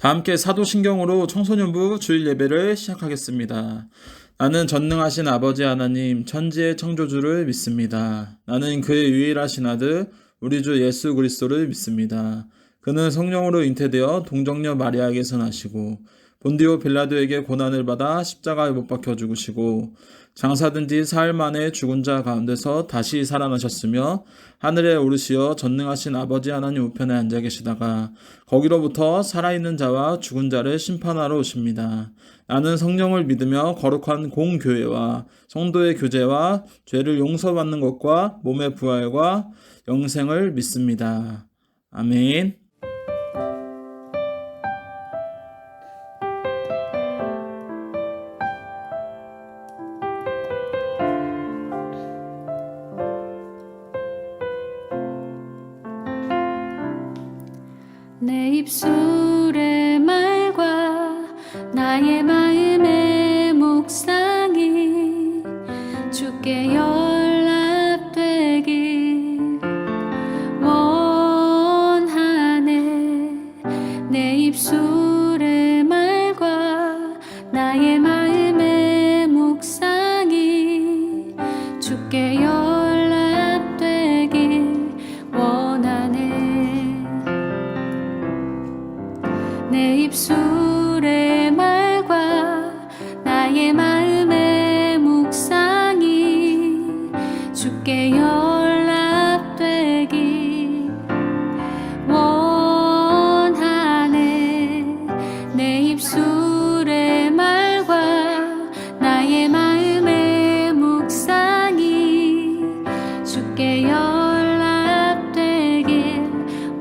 다 함께 사도신경으로 청소년부 주일 예배를 시작하겠습니다. 나는 전능하신 아버지 하나님 천지의 창조주를 믿습니다. 나는 그의 유일하신 아들 우리 주 예수 그리스도를 믿습니다. 그는 성령으로 잉태되어 동정녀 마리아에게서 나시고 본디오 빌라도에게 고난을 받아 십자가에 못 박혀 죽으시고 장사된 지 사흘 만에 죽은 자 가운데서 다시 살아나셨으며 하늘에 오르시어 전능하신 아버지 하나님 우편에 앉아 계시다가 거기로부터 살아있는 자와 죽은 자를 심판하러 오십니다. 나는 성령을 믿으며 거룩한 공교회와 성도의 교제와 죄를 용서받는 것과 몸의 부활과 영생을 믿습니다. 아멘. 내 입술의 말과 나의 마음의 묵상이 주께 연락되길 원하네. 내 입술의 말과 나의 마음의 묵상이 주께 연락되길 원하네. 내 입술의 말과 나의 마음의 묵상이 주께 연락되길 원하네. 내 입술의 말과 나의 마음의 묵상이 주께 연락되길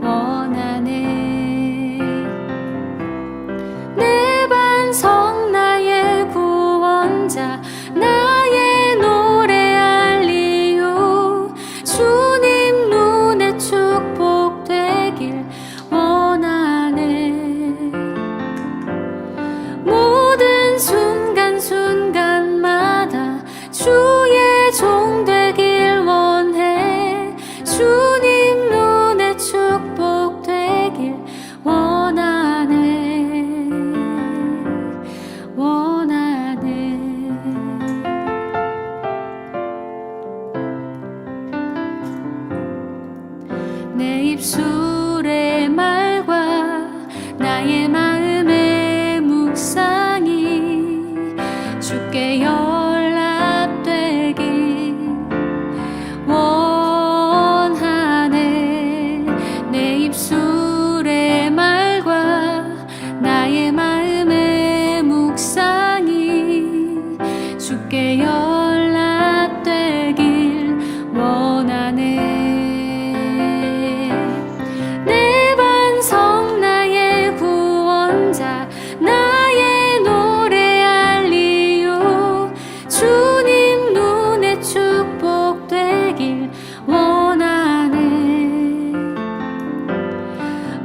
원하네. 내 반석 나의 구원자 나의 노래할 이유 주님 눈에 축복되길 원하네. 모든 순간순간마다 주의 종 되길 원해. 주님 눈에 축복되길 원하네. 내 입술의 말과 나의 마음의 묵상이 주께 연락되길 원하네. 내 입술의 말과 나의 마음의 묵상이 주께 연락되길 원하네. 내 반석 나의 구원자 나의 노래할 이유 주님 눈에 축복되길 원하네.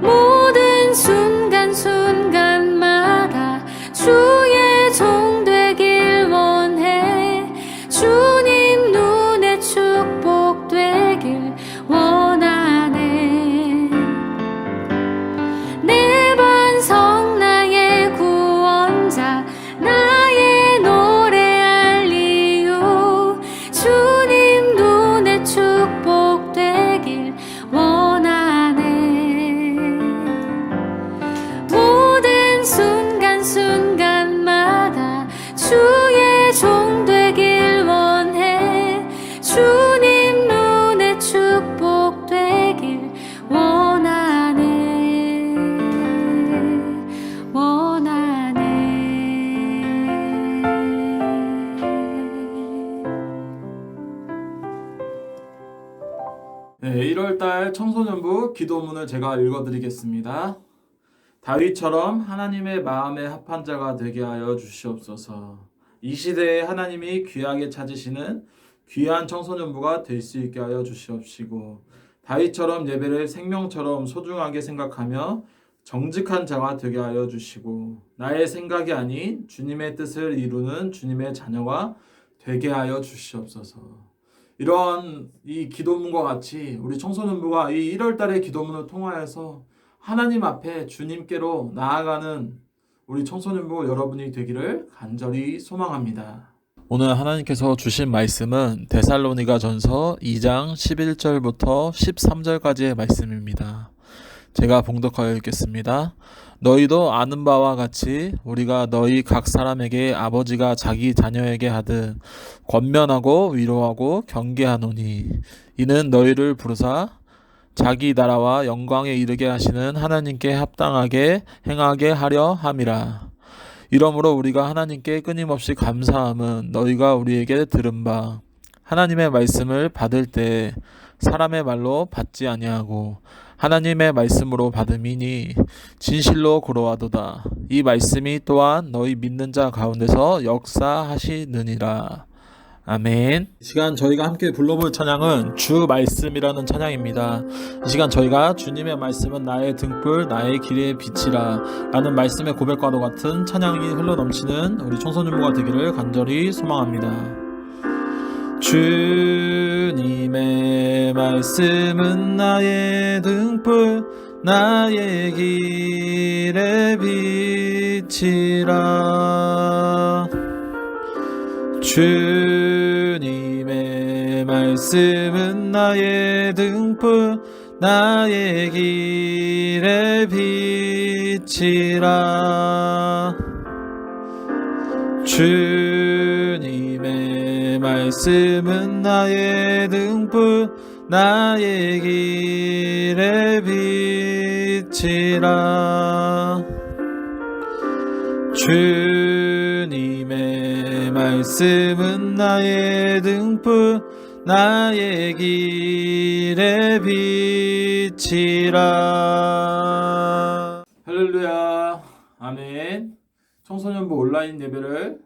모든 순간순간마다 주의 종 되길 원해. 주님 눈에 축복되길 원하네. 내 반석 나의 구원자 나의 노래할 이유 주님 눈에 축복되길 원하네. 모든 순간순간마다 주의 종 되길 원해. 주님 눈에 축복되길 원하네. 원하네. 네, 1월달 청소년부 기도문을 제가 읽어드리겠습니다. 다윗처럼 하나님의 마음에 합한 자가 되게 하여 주시옵소서. 이 시대에 하나님이 귀하게 찾으시는 귀한 청소년부가 될 수 있게 하여 주시옵시고 다윗처럼 예배를 생명처럼 소중하게 생각하며 정직한 자가 되게 하여 주시고 나의 생각이 아닌 주님의 뜻을 이루는 주님의 자녀가 되게 하여 주시옵소서. 이런 이 기도문과 같이 우리 청소년부가 이 1월달의 기도문을 통하여서 하나님 앞에 주님께로 나아가는 우리 청소년부 여러분이 되기를 간절히 소망합니다. 오늘 하나님께서 주신 말씀은 데살로니가 전서 2장 11절부터 13절까지의 말씀입니다. 제가 봉독하여 읽겠습니다. 너희도 아는 바와 같이 우리가 너희 각 사람에게 아버지가 자기 자녀에게 하듯 권면하고 위로하고 경계하노니 이는 너희를 부르사 자기 나라와 영광에 이르게 하시는 하나님께 합당하게 행하게 하려 함이라. 이러므로 우리가 하나님께 끊임없이 감사함은 너희가 우리에게 들은 바 하나님의 말씀을 받을 때 사람의 말로 받지 아니하고 하나님의 말씀으로 받음이니 진실로 그러하도다. 이 말씀이 또한 너희 믿는 자 가운데서 역사하시느니라. 아멘. 이 시간 저희가 함께 불러볼 찬양은 주 말씀이라는 찬양입니다. 이 시간 저희가 주님의 말씀은 나의 등불 나의 길의 빛이라 라는 말씀의 고백과도 같은 찬양이 흘러넘치는 우리 청소년부가 되기를 간절히 소망합니다. 주님의 말씀은 나의 등불 나의 길의 빛이라. 주님의 말씀은 나의 등불 나의 길의 빛이라. 주님의 말씀은 나의 등불 나의 길의 빛이라. 주님의 말씀은 나의 등불 나의 길의 빛이라. 할렐루야. 아멘. 청소년부 온라인 예배를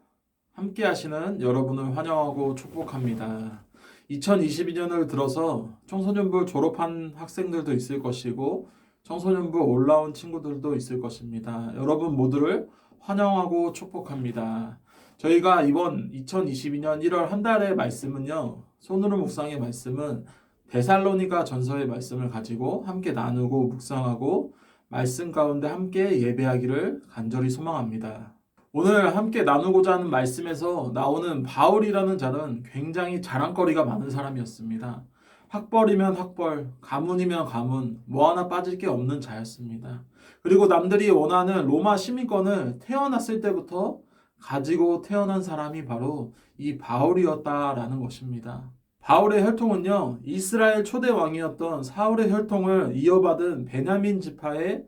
함께 하시는 여러분을 환영하고 축복합니다. 2022년을 들어서 청소년부 졸업한 학생들도 있을 것이고 청소년부 올라온 친구들도 있을 것입니다. 여러분 모두를 환영하고 축복합니다. 저희가 이번 2022년 1월 한 달의 말씀은요, 손으로 묵상의 말씀은 데살로니가 전서의 말씀을 가지고 함께 나누고 묵상하고 말씀 가운데 함께 예배하기를 간절히 소망합니다. 오늘 함께 나누고자 하는 말씀에서 나오는 바울이라는 자는 굉장히 자랑거리가 많은 사람이었습니다. 학벌이면 학벌, 가문이면 가문, 뭐 하나 빠질 게 없는 자였습니다. 그리고 남들이 원하는 로마 시민권을 태어났을 때부터 가지고 태어난 사람이 바로 이 바울이었다라는 것입니다. 바울의 혈통은요, 이스라엘 초대 왕이었던 사울의 혈통을 이어받은 베냐민 지파의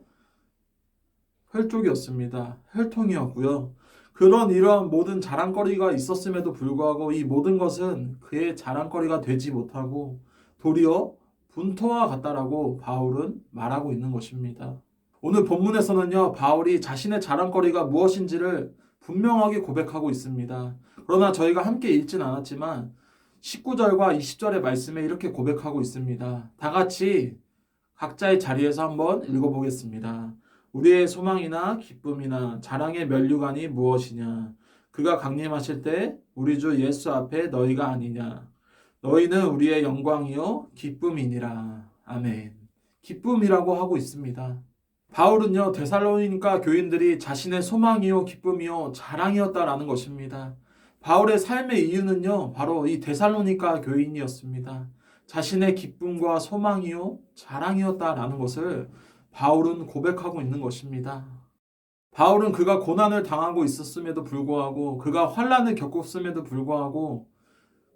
혈족이었습니다. 혈통이었고요. 이러한 모든 자랑거리가 있었음에도 불구하고 이 모든 것은 그의 자랑거리가 되지 못하고 도리어 분토와 같다라고 바울은 말하고 있는 것입니다. 오늘 본문에서는요, 바울이 자신의 자랑거리가 무엇인지를 분명하게 고백하고 있습니다. 그러나 저희가 함께 읽진 않았지만 19절과 20절의 말씀에 이렇게 고백하고 있습니다. 다 같이 각자의 자리에서 한번 읽어보겠습니다. 우리의 소망이나 기쁨이나 자랑의 면류관이 무엇이냐? 그가 강림하실 때 우리 주 예수 앞에 너희가 아니냐? 너희는 우리의 영광이요 기쁨이니라. 아멘. 기쁨이라고 하고 있습니다. 바울은요, 데살로니가 교인들이 자신의 소망이요 기쁨이요 자랑이었다라는 것입니다. 바울의 삶의 이유는요, 바로 이 데살로니가 교인이었습니다. 자신의 기쁨과 소망이요 자랑이었다라는 것을 바울은 고백하고 있는 것입니다. 바울은 그가 고난을 당하고 있었음에도 불구하고, 그가 환난을 겪었음에도 불구하고,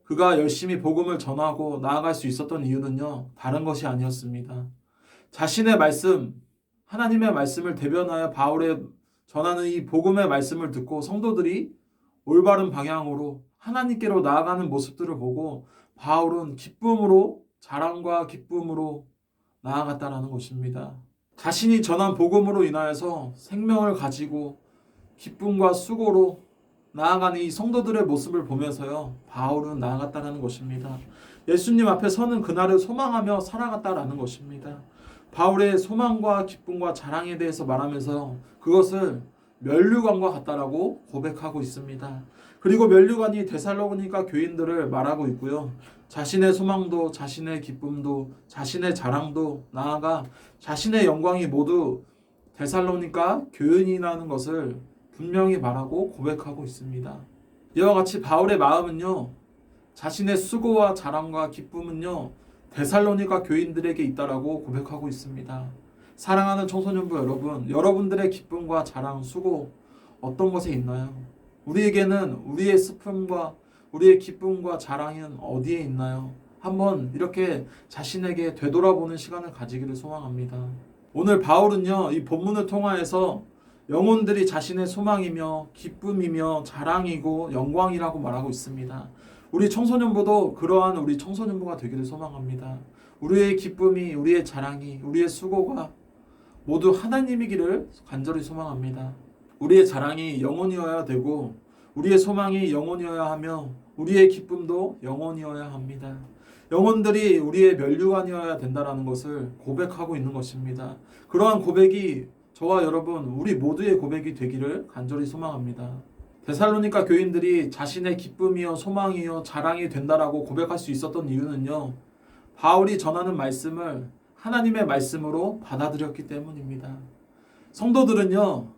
그가 열심히 복음을 전하고 나아갈 수 있었던 이유는요, 다른 것이 아니었습니다. 자신의 말씀, 하나님의 말씀을 대변하여 바울의 전하는 이 복음의 말씀을 듣고 성도들이 올바른 방향으로 하나님께로 나아가는 모습들을 보고 바울은 기쁨으로, 자랑과 기쁨으로 나아갔다라는 것입니다. 자신이 전한 복음으로 인하여서 생명을 가지고 기쁨과 수고로 나아가는 이 성도들의 모습을 보면서요, 바울은 나아갔다라는 것입니다. 예수님 앞에 서는 그날을 소망하며 살아갔다라는 것입니다. 바울의 소망과 기쁨과 자랑에 대해서 말하면서 그것을 면류관과 같다라고 고백하고 있습니다. 그리고 면류관이 데살로니가 교인들을 말하고 있고요. 자신의 소망도 자신의 기쁨도 자신의 자랑도 나아가 자신의 영광이 모두 데살로니가 교인이라는 것을 분명히 말하고 고백하고 있습니다. 이와 같이 바울의 마음은요, 자신의 수고와 자랑과 기쁨은요, 데살로니가 교인들에게 있다라고 고백하고 있습니다. 사랑하는 청소년부 여러분, 여러분들의 기쁨과 자랑, 수고 어떤 것에 있나요? 우리에게는 우리의 슬픔과 우리의 기쁨과 자랑은 어디에 있나요? 한번 이렇게 자신에게 되돌아보는 시간을 가지기를 소망합니다. 오늘 바울은요, 이 본문을 통하여서 영혼들이 자신의 소망이며 기쁨이며 자랑이고 영광이라고 말하고 있습니다. 우리 청소년부도 그러한 우리 청소년부가 되기를 소망합니다. 우리의 기쁨이, 우리의 자랑이, 우리의 수고가 모두 하나님이기를 간절히 소망합니다. 우리의 자랑이 영원이어야 되고 우리의 소망이 영원이어야 하며 우리의 기쁨도 영원이어야 합니다. 영혼들이 우리의 면류관이어야 된다는 것을 고백하고 있는 것입니다. 그러한 고백이 저와 여러분 우리 모두의 고백이 되기를 간절히 소망합니다. 데살로니가 교인들이 자신의 기쁨이요 소망이요 자랑이 된다라고 고백할 수 있었던 이유는요, 바울이 전하는 말씀을 하나님의 말씀으로 받아들였기 때문입니다. 성도들은요,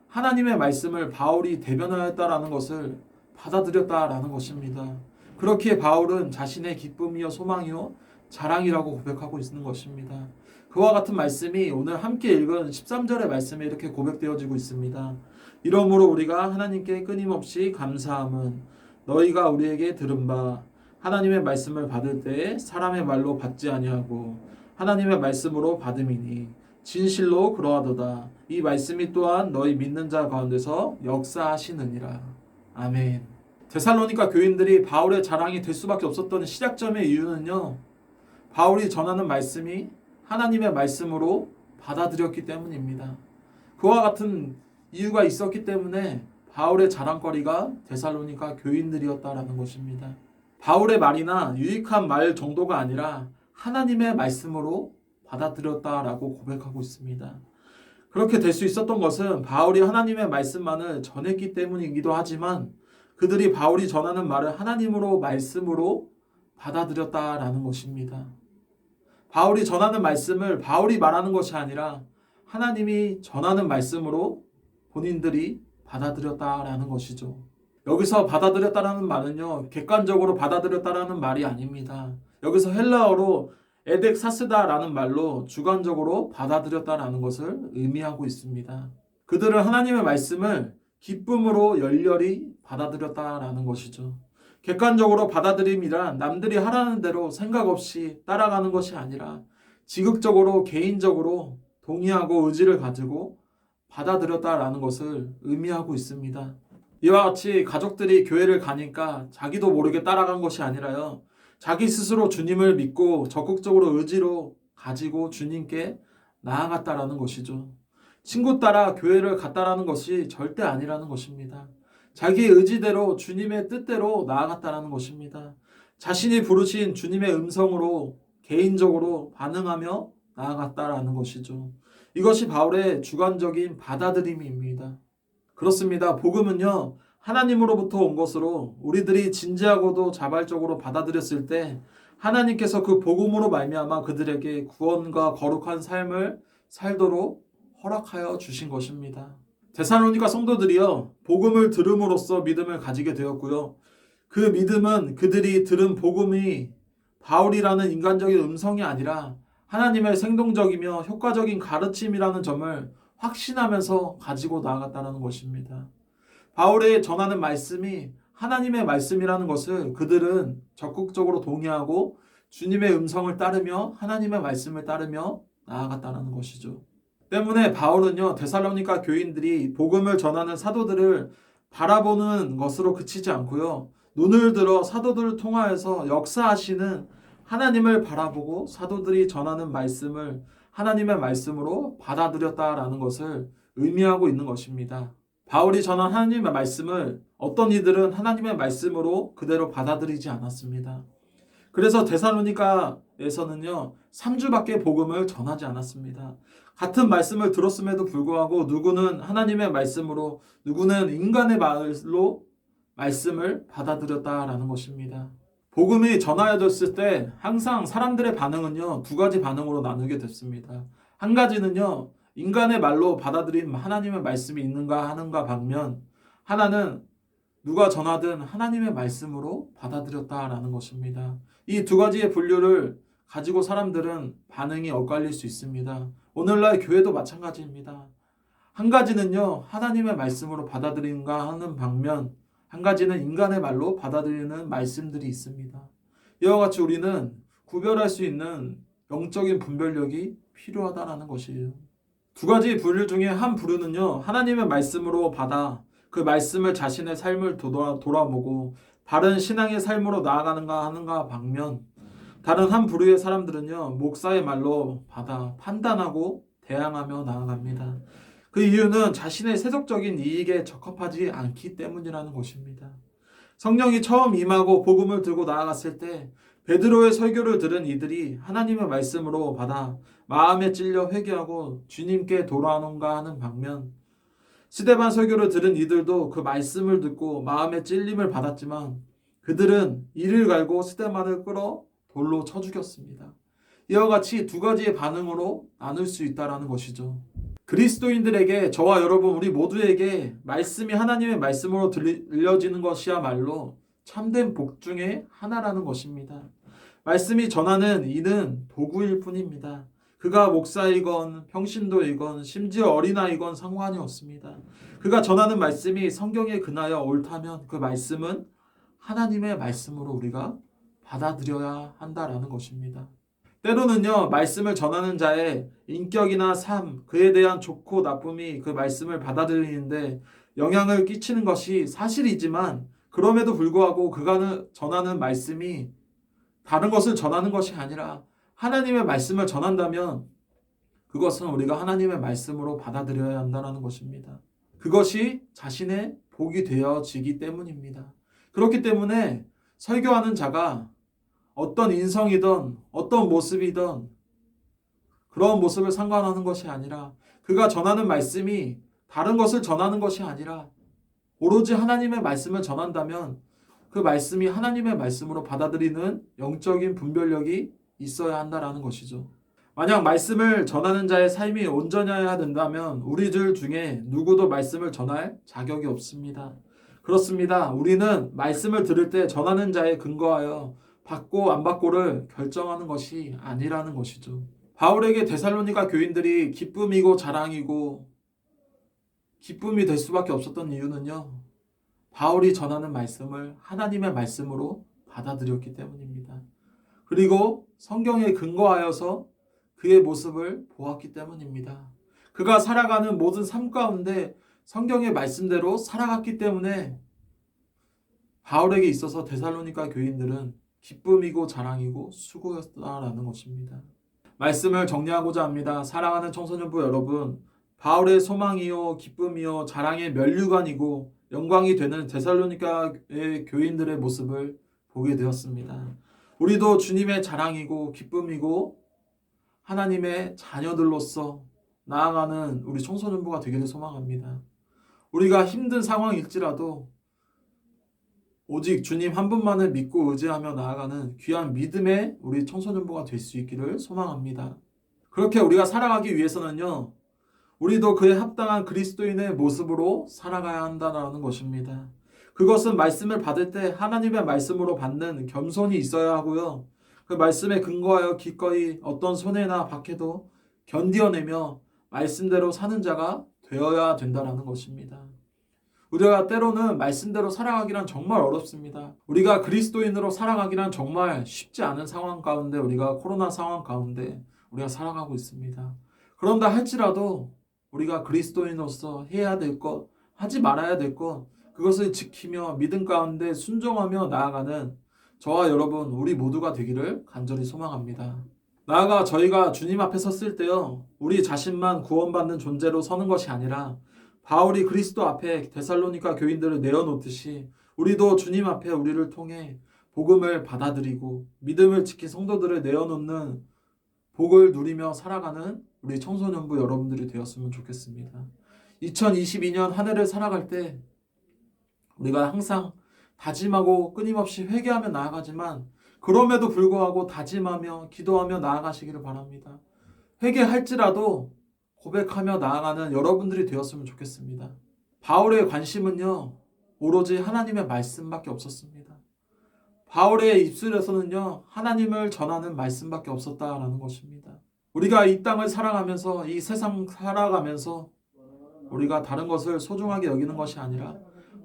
하나님의 말씀을 바울이 대변하였다라는 것을 받아들였다라는 것입니다. 그렇기에 바울은 자신의 기쁨이요 소망이요 자랑이라고 고백하고 있는 것입니다. 그와 같은 말씀이 오늘 함께 읽은 13절의 말씀에 이렇게 고백되어지고 있습니다. 이러므로 우리가 하나님께 끊임없이 감사함은 너희가 우리에게 들은 바 하나님의 말씀을 받을 때에 사람의 말로 받지 아니하고 하나님의 말씀으로 받음이니 진실로 그러하도다. 이 말씀이 또한 너희 믿는 자 가운데서 역사하시느니라. 아멘. 데살로니가 교인들이 바울의 자랑이 될 수밖에 없었던 시작점의 이유는요, 바울이 전하는 말씀이 하나님의 말씀으로 받아들였기 때문입니다. 그와 같은 이유가 있었기 때문에 바울의 자랑거리가 데살로니가 교인들이었다라는 것입니다. 바울의 말이나 유익한 말 정도가 아니라 하나님의 말씀으로 받아들였다라고 고백하고 있습니다. 그렇게 될 수 있었던 것은 바울이 하나님의 말씀만을 전했기 때문이기도 하지만 그들이 바울이 전하는 말을 하나님으로 말씀으로 받아들였다라는 것입니다. 바울이 전하는 말씀을 바울이 말하는 것이 아니라 하나님이 전하는 말씀으로 본인들이 받아들였다라는 것이죠. 여기서 받아들였다라는 말은요, 객관적으로 받아들였다라는 말이 아닙니다. 여기서 헬라어로 에덱사스다라는 말로 주관적으로 받아들였다라는 것을 의미하고 있습니다. 그들은 하나님의 말씀을 기쁨으로 열렬히 받아들였다라는 것이죠. 객관적으로 받아들임이란 남들이 하라는 대로 생각 없이 따라가는 것이 아니라 지극적으로 개인적으로 동의하고 의지를 가지고 받아들였다라는 것을 의미하고 있습니다. 이와 같이 가족들이 교회를 가니까 자기도 모르게 따라간 것이 아니라요, 자기 스스로 주님을 믿고 적극적으로 의지로 가지고 주님께 나아갔다라는 것이죠. 친구 따라 교회를 갔다라는 것이 절대 아니라는 것입니다. 자기의 의지대로 주님의 뜻대로 나아갔다라는 것입니다. 자신이 부르신 주님의 음성으로 개인적으로 반응하며 나아갔다라는 것이죠. 이것이 바울의 주관적인 받아들임입니다. 그렇습니다. 복음은요, 하나님으로부터 온 것으로 우리들이 진지하고도 자발적으로 받아들였을 때 하나님께서 그 복음으로 말미암아 그들에게 구원과 거룩한 삶을 살도록 허락하여 주신 것입니다. 데살로니가 성도들이요, 복음을 들음으로써 믿음을 가지게 되었고요, 그 믿음은 그들이 들은 복음이 바울이라는 인간적인 음성이 아니라 하나님의 생동적이며 효과적인 가르침이라는 점을 확신하면서 가지고 나아갔다는 것입니다. 바울의 전하는 말씀이 하나님의 말씀이라는 것을 그들은 적극적으로 동의하고 주님의 음성을 따르며 하나님의 말씀을 따르며 나아갔다는 것이죠. 때문에 바울은요, 데살로니가 교인들이 복음을 전하는 사도들을 바라보는 것으로 그치지 않고요, 눈을 들어 사도들을 통하여서 역사하시는 하나님을 바라보고 사도들이 전하는 말씀을 하나님의 말씀으로 받아들였다라는 것을 의미하고 있는 것입니다. 바울이 전한 하나님의 말씀을 어떤 이들은 하나님의 말씀으로 그대로 받아들이지 않았습니다. 그래서 데살로니가에서는요, 3주밖에 복음을 전하지 않았습니다. 같은 말씀을 들었음에도 불구하고 누구는 하나님의 말씀으로, 누구는 인간의 말로 말씀을 받아들였다라는 것입니다. 복음이 전하여졌을 때 항상 사람들의 반응은요, 두 가지 반응으로 나누게 됐습니다. 한 가지는요, 인간의 말로 받아들인 하나님의 말씀이 있는가 하는가 반면, 하나는 누가 전하든 하나님의 말씀으로 받아들였다라는 것입니다. 이 두 가지의 분류를 가지고 사람들은 반응이 엇갈릴 수 있습니다. 오늘날 교회도 마찬가지입니다. 한 가지는요, 하나님의 말씀으로 받아들인가 하는 반면, 한 가지는 인간의 말로 받아들이는 말씀들이 있습니다. 이와 같이 우리는 구별할 수 있는 영적인 분별력이 필요하다는 것이에요. 두 가지 부류 중에 한 부류는요, 하나님의 말씀으로 받아 그 말씀을 자신의 삶을 돌아보고 바른 신앙의 삶으로 나아가는가 하는가 반면, 다른 한 부류의 사람들은요, 목사의 말로 받아 판단하고 대항하며 나아갑니다. 그 이유는 자신의 세속적인 이익에 적합하지 않기 때문이라는 것입니다. 성령이 처음 임하고 복음을 들고 나아갔을 때 베드로의 설교를 들은 이들이 하나님의 말씀으로 받아 마음에 찔려 회개하고 주님께 돌아오는가 하는 반면, 스데반 설교를 들은 이들도 그 말씀을 듣고 마음에 찔림을 받았지만 그들은 이를 갈고 스데반을 끌어 돌로 쳐 죽였습니다. 이와 같이 두 가지의 반응으로 나눌 수 있다는 것이죠. 그리스도인들에게, 저와 여러분 우리 모두에게 말씀이 하나님의 말씀으로 들려지는 것이야말로 참된 복 중에 하나라는 것입니다. 말씀이 전하는 이는 도구일 뿐입니다. 그가 목사이건 평신도이건 심지어 어린아이건 상관이 없습니다. 그가 전하는 말씀이 성경에 근하여 옳다면 그 말씀은 하나님의 말씀으로 우리가 받아들여야 한다라는 것입니다. 때로는요, 말씀을 전하는 자의 인격이나 삶, 그에 대한 좋고 나쁨이 그 말씀을 받아들이는데 영향을 끼치는 것이 사실이지만, 그럼에도 불구하고 그가 전하는 말씀이 다른 것을 전하는 것이 아니라 하나님의 말씀을 전한다면 그것은 우리가 하나님의 말씀으로 받아들여야 한다는 것입니다. 그것이 자신의 복이 되어지기 때문입니다. 그렇기 때문에 설교하는 자가 어떤 인성이든 어떤 모습이든 그런 모습을 상관하는 것이 아니라, 그가 전하는 말씀이 다른 것을 전하는 것이 아니라 오로지 하나님의 말씀을 전한다면 그 말씀이 하나님의 말씀으로 받아들이는 영적인 분별력이 있어야 한다라는 것이죠. 만약 말씀을 전하는 자의 삶이 온전해야 된다면 우리들 중에 누구도 말씀을 전할 자격이 없습니다. 그렇습니다. 우리는 말씀을 들을 때 전하는 자에 근거하여 받고 안 받고를 결정하는 것이 아니라는 것이죠. 바울에게 데살로니가 교인들이 기쁨이고 자랑이고 기쁨이 될 수밖에 없었던 이유는요, 바울이 전하는 말씀을 하나님의 말씀으로 받아들였기 때문입니다. 그리고 성경에 근거하여서 그의 모습을 보았기 때문입니다. 그가 살아가는 모든 삶 가운데 성경의 말씀대로 살아갔기 때문에 바울에게 있어서 데살로니가 교인들은 기쁨이고 자랑이고 수고였다라는 것입니다. 말씀을 정리하고자 합니다. 사랑하는 청소년부 여러분, 바울의 소망이요 기쁨이요 자랑의 면류관이고 영광이 되는 데살로니가의 교인들의 모습을 보게 되었습니다. 우리도 주님의 자랑이고 기쁨이고 하나님의 자녀들로서 나아가는 우리 청소년부가 되기를 소망합니다. 우리가 힘든 상황일지라도 오직 주님 한 분만을 믿고 의지하며 나아가는 귀한 믿음의 우리 청소년부가 될 수 있기를 소망합니다. 그렇게 우리가 살아가기 위해서는요, 우리도 그에 합당한 그리스도인의 모습으로 살아가야 한다는 것입니다. 그것은 말씀을 받을 때 하나님의 말씀으로 받는 겸손이 있어야 하고요, 그 말씀에 근거하여 기꺼이 어떤 손해나 박해도 견디어내며 말씀대로 사는 자가 되어야 된다는 것입니다. 우리가 때로는 말씀대로 살아가기란 정말 어렵습니다. 우리가 그리스도인으로 살아가기란 정말 쉽지 않은 상황 가운데, 우리가 코로나 상황 가운데 우리가 살아가고 있습니다. 그런다 할지라도 우리가 그리스도인으로서 해야 될 것, 하지 말아야 될 것, 그것을 지키며 믿음 가운데 순종하며 나아가는 저와 여러분 우리 모두가 되기를 간절히 소망합니다. 나아가 저희가 주님 앞에 섰을 때요, 우리 자신만 구원받는 존재로 서는 것이 아니라 바울이 그리스도 앞에 데살로니가 교인들을 내어놓듯이 우리도 주님 앞에 우리를 통해 복음을 받아들이고 믿음을 지킨 성도들을 내어놓는 복을 누리며 살아가는 우리 청소년부 여러분들이 되었으면 좋겠습니다. 2022년 한 해를 살아갈 때 우리가 항상 다짐하고 끊임없이 회개하며 나아가지만 그럼에도 불구하고 다짐하며 기도하며 나아가시기를 바랍니다. 회개할지라도 고백하며 나아가는 여러분들이 되었으면 좋겠습니다. 바울의 관심은요, 오로지 하나님의 말씀밖에 없었습니다. 바울의 입술에서는요, 하나님을 전하는 말씀밖에 없었다라는 것입니다. 우리가 이 땅을 살아가면서, 이 세상 살아가면서 우리가 다른 것을 소중하게 여기는 것이 아니라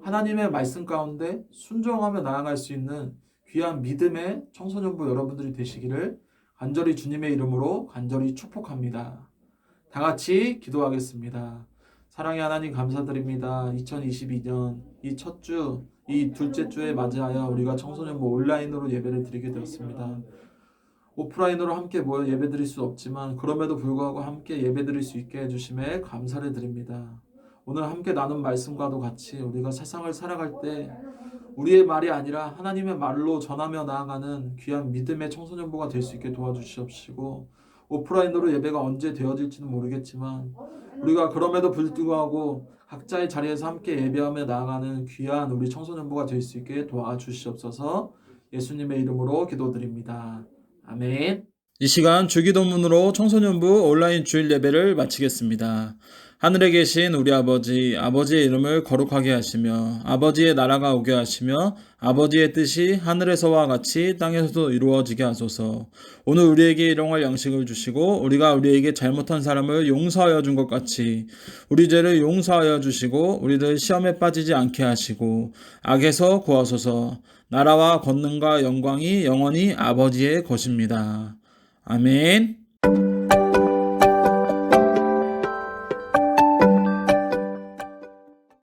하나님의 말씀 가운데 순종하며 나아갈 수 있는 귀한 믿음의 청소년부 여러분들이 되시기를 간절히 주님의 이름으로 간절히 축복합니다. 다 같이 기도하겠습니다. 사랑의 하나님 감사드립니다. 2022년 이 첫 주, 이 둘째 주에 맞이하여 우리가 청소년부 온라인으로 예배를 드리게 되었습니다. 오프라인으로 함께 모여 예배드릴 수 없지만 그럼에도 불구하고 함께 예배드릴 수 있게 해주심에 감사를 드립니다. 오늘 함께 나눈 말씀과도 같이 우리가 세상을 살아갈 때 우리의 말이 아니라 하나님의 말로 전하며 나아가는 귀한 믿음의 청소년부가 될 수 있게 도와주시옵시고, 오프라인으로 예배가 언제 되어질지는 모르겠지만 우리가 그럼에도 불구하고 각자의 자리에서 함께 예배하며 나아가는 귀한 우리 청소년부가 될 수 있게 도와주시옵소서. 예수님의 이름으로 기도드립니다. 아멘. 이 시간 주기도문으로 청소년부 온라인 주일 예배를 마치겠습니다. 하늘에 계신 우리 아버지, 아버지의 이름을 거룩하게 하시며 아버지의 나라가 오게 하시며 아버지의 뜻이 하늘에서와 같이 땅에서도 이루어지게 하소서. 오늘 우리에게 일용할 양식을 주시고 우리가 우리에게 잘못한 사람을 용서하여 준 것 같이 우리 죄를 용서하여 주시고 우리를 시험에 빠지지 않게 하시고 악에서 구하소서. 나라와 권능과 영광이 영원히 아버지의 것입니다. 아멘.